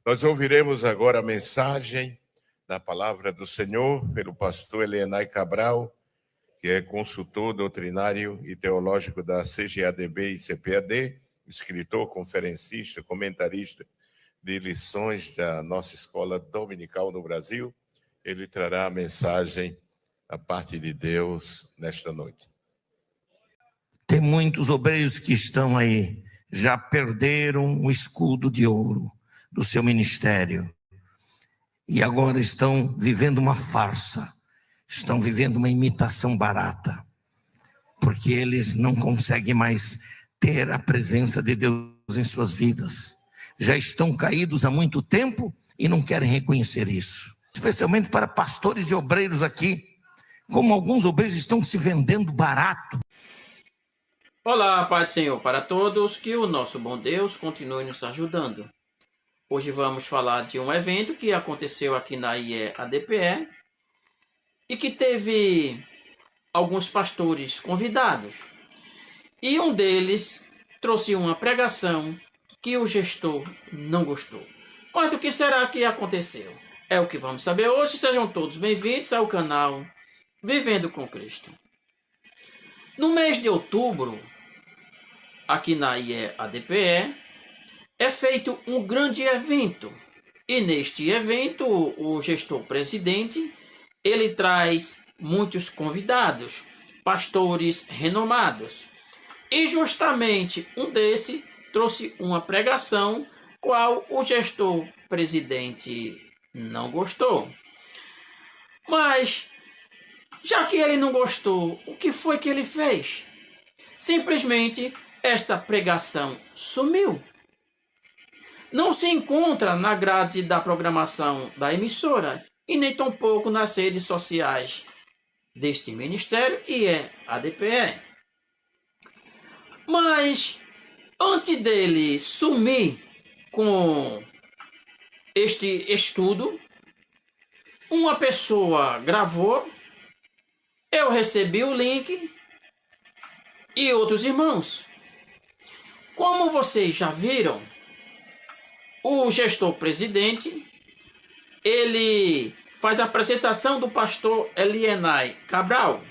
Nós ouviremos agora a mensagem da palavra do Senhor pelo pastor Elienay Cabral, que é consultor doutrinário e teológico da CGADB e CPAD, escritor, conferencista, comentarista de lições da nossa escola dominical no Brasil. Ele trará a mensagem da parte de Deus nesta noite. Tem muitos obreiros que estão aí, já perderam o escudo de ouro do seu ministério e agora estão vivendo uma farsa, estão vivendo uma imitação barata, porque eles não conseguem mais ter a presença de Deus em suas vidas. Já estão caídos há muito tempo e não querem reconhecer isso. Especialmente para pastores e obreiros aqui, como alguns obreiros estão se vendendo barato. Olá, Pai do Senhor para todos, que o nosso bom Deus continue nos ajudando. Hoje vamos falar de um evento que aconteceu aqui na IEADPE e que teve alguns pastores convidados. E um deles trouxe uma pregação que o gestor não gostou. Mas o que será que aconteceu? É o que vamos saber hoje. Sejam todos bem-vindos ao canal Vivendo com Cristo. No mês de outubro, aqui na IEADPE, é feito um grande evento. E neste evento, o gestor-presidente, ele traz muitos convidados, pastores renomados. E justamente um desse trouxe uma pregação, qual o gestor-presidente não gostou. Mas, já que ele não gostou, o que foi que ele fez? Simplesmente, esta pregação sumiu. Não se encontra na grade da programação da emissora e nem tampouco nas redes sociais deste ministério IEADPE. Mas, antes dele sumir com este estudo, uma pessoa gravou, eu recebi o link e outros irmãos. Como vocês já viram, o gestor-presidente, ele faz a apresentação do pastor Elienay Cabral.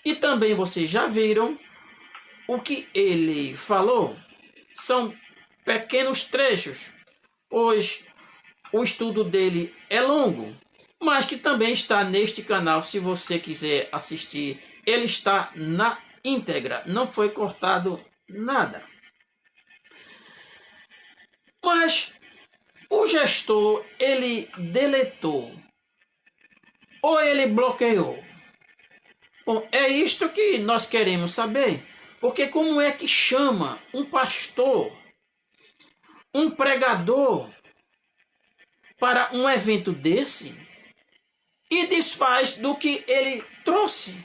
E também vocês já viram o que ele falou. São pequenos trechos, pois o estudo dele é longo, mas que também está neste canal, se você quiser assistir. Ele está na íntegra, não foi cortado nada. Mas o gestor, ele deletou ou ele bloqueou? Bom, é isto que nós queremos saber. Porque como é que chama um pastor, um pregador, para um evento desse e desfaz do que ele trouxe?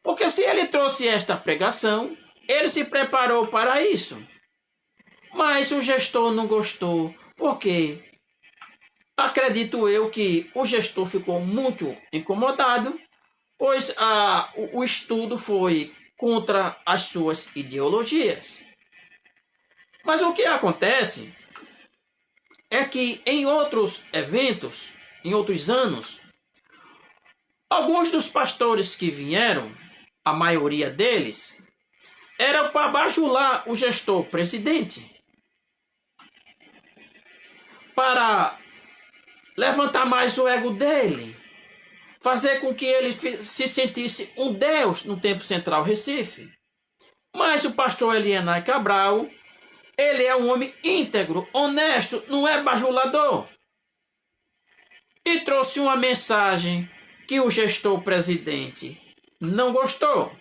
Porque se ele trouxe esta pregação, ele se preparou para isso. Mas o gestor não gostou, porque acredito eu que o gestor ficou muito incomodado, pois o estudo foi contra as suas ideologias. Mas o que acontece é que em outros eventos, em outros anos, alguns dos pastores que vieram, a maioria deles, era para bajular o gestor-presidente, para levantar mais o ego dele, fazer com que ele se sentisse um Deus no Templo Central Recife. Mas o pastor Elienay Cabral, ele é um homem íntegro, honesto, não é bajulador. E trouxe uma mensagem que o gestor-presidente não gostou.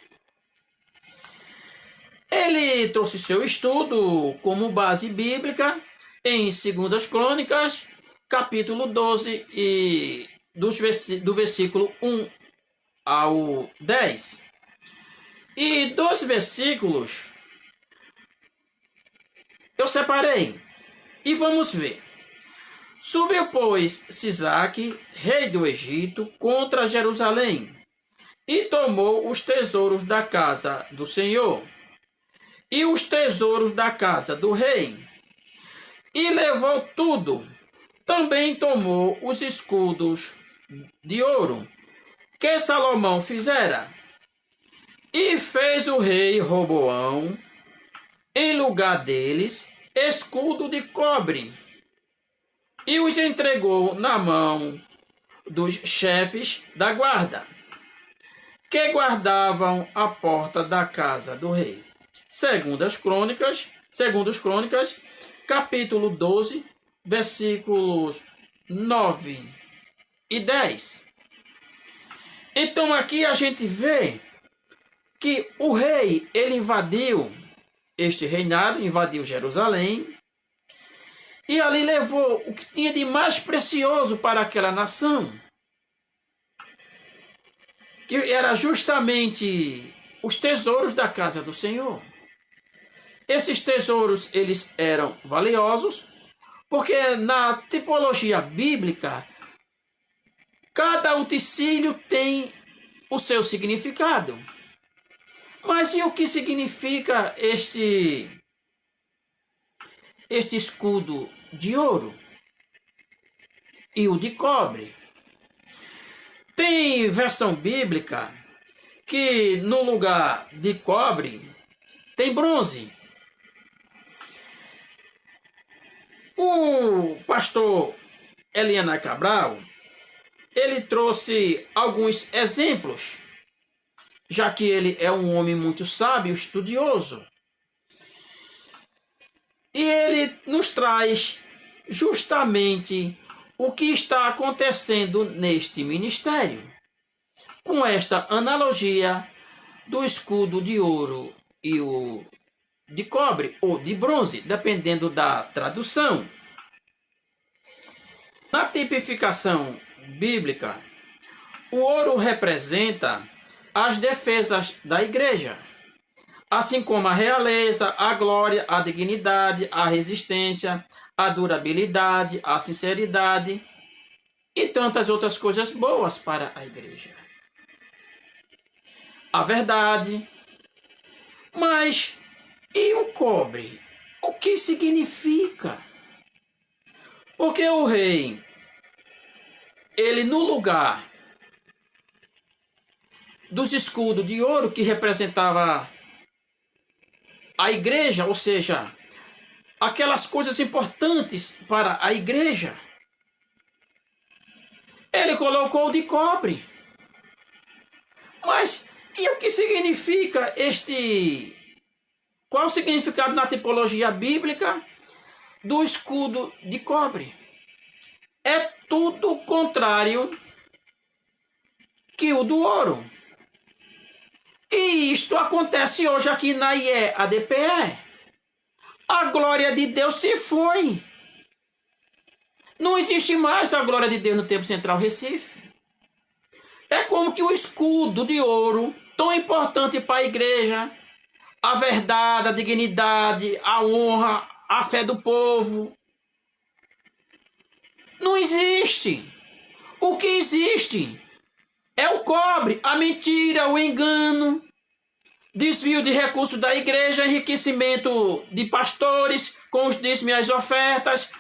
Ele trouxe seu estudo como base bíblica em 2 Crônicas, capítulo 12, e do versículo 1 ao 10. E dos versículos eu separei e vamos ver. Subiu, pois, Sisaque, rei do Egito, contra Jerusalém, e tomou os tesouros da casa do Senhor, e os tesouros da casa do rei, e levou tudo. Também tomou os escudos de ouro que Salomão fizera, e fez o rei Roboão, em lugar deles, escudo de cobre, e os entregou na mão dos chefes da guarda, que guardavam a porta da casa do rei. Segundo os Crônicas, capítulo 12, versículos 9 e 10. Então aqui a gente vê que o rei, ele invadiu este reinado, invadiu Jerusalém, e ali levou o que tinha de mais precioso para aquela nação, que era justamente os tesouros da casa do Senhor. Esses tesouros, eles eram valiosos, porque na tipologia bíblica, cada utensílio tem o seu significado. Mas e o que significa este escudo de ouro e o de cobre? Tem versão bíblica que no lugar de cobre tem bronze. O pastor Elianai Cabral, ele trouxe alguns exemplos, já que ele é um homem muito sábio, estudioso. E ele nos traz justamente o que está acontecendo neste ministério, com esta analogia do escudo de ouro e o de cobre ou de bronze, dependendo da tradução. Na tipificação bíblica, o ouro representa as defesas da igreja, assim como a realeza, a glória, a dignidade, a resistência, a durabilidade, a sinceridade e tantas outras coisas boas para a igreja. A verdade. Mas e o cobre? O que significa? Porque o rei, ele no lugar dos escudos de ouro que representava a igreja, ou seja, aquelas coisas importantes para a igreja, ele colocou o de cobre. Mas e o que significa este? Qual o significado na tipologia bíblica do escudo de cobre? É tudo contrário que o do ouro. E isto acontece hoje aqui na IE-ADPE. A glória de Deus se foi. Não existe mais a glória de Deus no Templo Central Recife. É como que o escudo de ouro, tão importante para a igreja, a verdade, a dignidade, a honra, a fé do povo, não existe. O que existe é o cobre, a mentira, o engano, desvio de recursos da igreja, enriquecimento de pastores com os dízimos e as ofertas,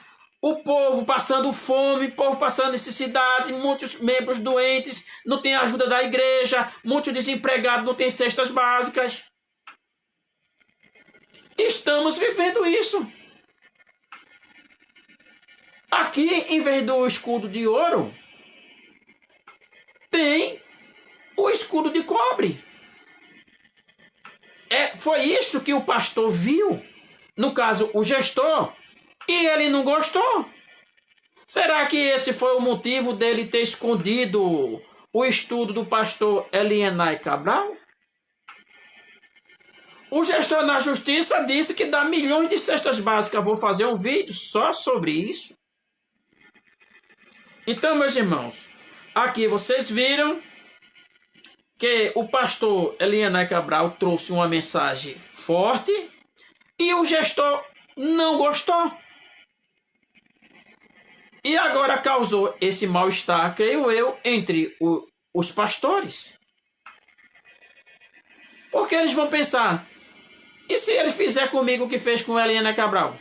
o povo passando fome, o povo passando necessidade, muitos membros doentes, não tem ajuda da igreja, muitos desempregados não têm cestas básicas. Estamos vivendo isso. Aqui, em vez do escudo de ouro, tem o escudo de cobre. Foi isto que o pastor viu, no caso, o gestor, e ele não gostou. Será que esse foi o motivo dele ter escondido o estudo do pastor Elianai Cabral? O gestor na justiça disse que dá milhões de cestas básicas. Vou fazer um vídeo só sobre isso. Então, meus irmãos, aqui vocês viram que o pastor Elianai Cabral trouxe uma mensagem forte e o gestor não gostou. E agora causou esse mal-estar, creio eu, entre os pastores. Porque eles vão pensar, e se ele fizer comigo o que fez com Elianai Cabral?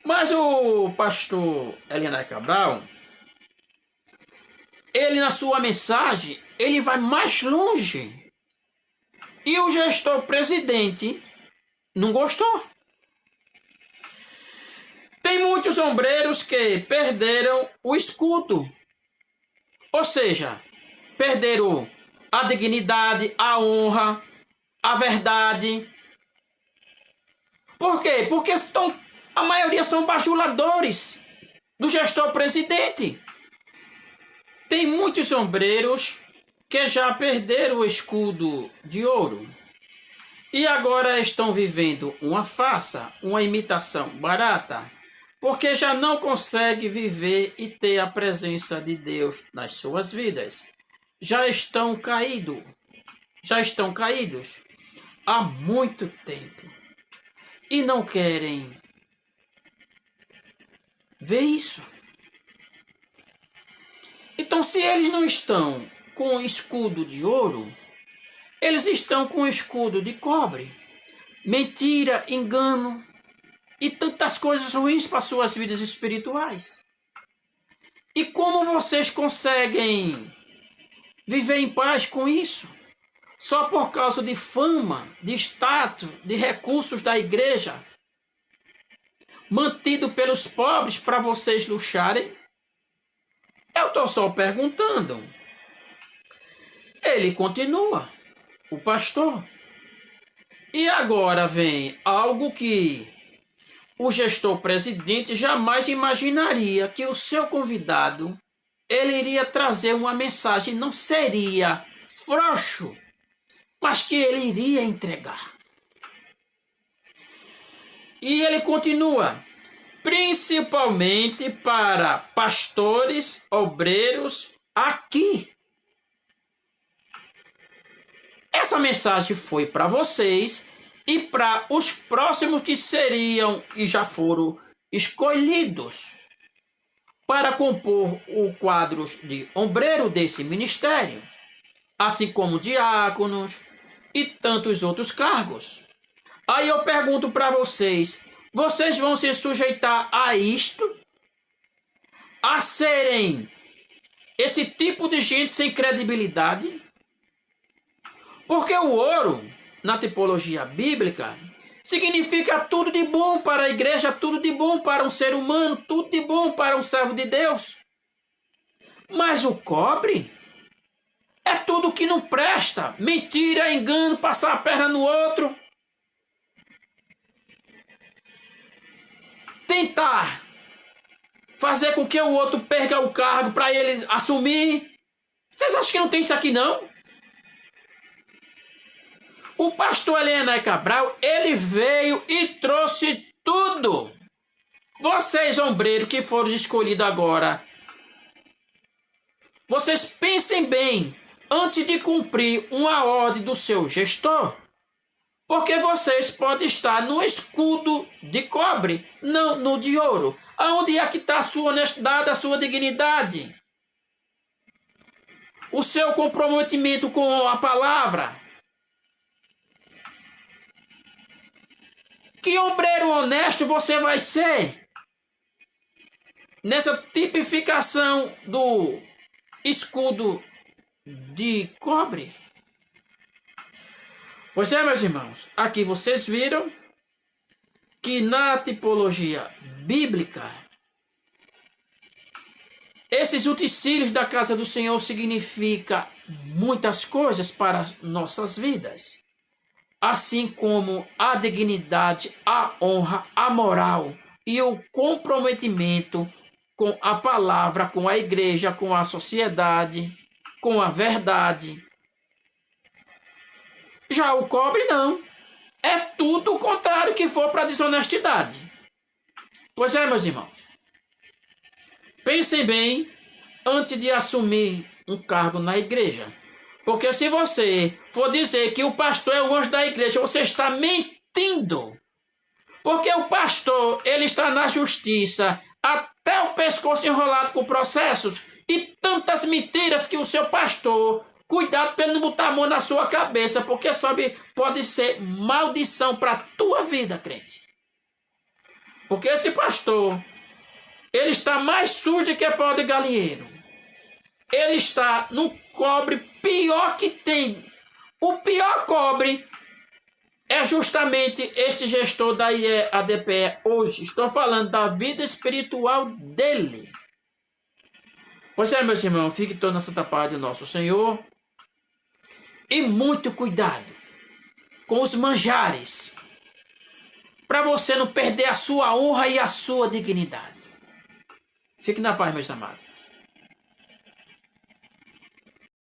Mas o pastor Elianai Cabral, ele na sua mensagem, ele vai mais longe. E o gestor presidente não gostou. Tem muitos ombreiros que perderam o escudo. Ou seja, perderam a dignidade, a honra, a verdade. Por quê? Porque a maioria são bajuladores do gestor presidente. Tem muitos ombreiros que já perderam o escudo de ouro e agora estão vivendo uma farsa, uma imitação barata, porque já não conseguem viver e ter a presença de Deus nas suas vidas. Já estão caídos há muito tempo e não querem ver isso. Então, se eles não estão com o escudo de ouro, eles estão com o escudo de cobre. Mentira, engano e tantas coisas ruins para suas vidas espirituais. E como vocês conseguem viver em paz com isso? Só por causa de fama, de status, de recursos da igreja, mantido pelos pobres para vocês luxarem? Eu estou só perguntando. Ele continua, o pastor. E agora vem algo que o gestor presidente jamais imaginaria, que o seu convidado, ele iria trazer uma mensagem, não seria frouxo, mas que ele iria entregar. E ele continua, principalmente para pastores, obreiros aqui. Essa mensagem foi para vocês e para os próximos que seriam e já foram escolhidos para compor o quadro de ombreiro desse ministério, assim como diáconos e tantos outros cargos. Aí eu pergunto para vocês, vocês vão se sujeitar a isto? A serem esse tipo de gente sem credibilidade? Porque o ouro, na tipologia bíblica, significa tudo de bom para a igreja, tudo de bom para um ser humano, tudo de bom para um servo de Deus. Mas o cobre é tudo que não presta. Mentira, engano, passar a perna no outro. Tentar fazer com que o outro perca o cargo para ele assumir. Vocês acham que não tem isso aqui, não? O pastor Elianai Cabral, ele veio e trouxe tudo. Vocês, ombreiros, que foram escolhidos agora, vocês pensem bem antes de cumprir uma ordem do seu gestor, porque vocês podem estar no escudo de cobre, não no de ouro. Aonde é que está a sua honestidade, a sua dignidade? O seu comprometimento com a palavra? Que ombreiro honesto você vai ser nessa tipificação do escudo de cobre? Pois é, meus irmãos, aqui vocês viram que na tipologia bíblica, esses utensílios da casa do Senhor significa muitas coisas para nossas vidas. Assim como a dignidade, a honra, a moral e o comprometimento com a palavra, com a igreja, com a sociedade, com a verdade. Já o cobre não. É tudo o contrário que for para a desonestidade. Pois é, meus irmãos. Pensem bem antes de assumir um cargo na igreja. Porque se você for dizer que o pastor é o anjo da igreja, você está mentindo. Porque o pastor, ele está na justiça até o pescoço enrolado com processos e tantas mentiras que o seu pastor, cuidado para ele não botar a mão na sua cabeça, porque pode ser maldição para a tua vida, crente. Porque esse pastor, ele está mais sujo que pau de galinheiro. Ele está no cobre pior que tem. O pior cobre é justamente este gestor da IEADPE hoje. Estou falando da vida espiritual dele. Pois é, meus irmãos, fique todos na santa paz do nosso Senhor. E muito cuidado com os manjares, para você não perder a sua honra e a sua dignidade. Fique na paz, meus amados.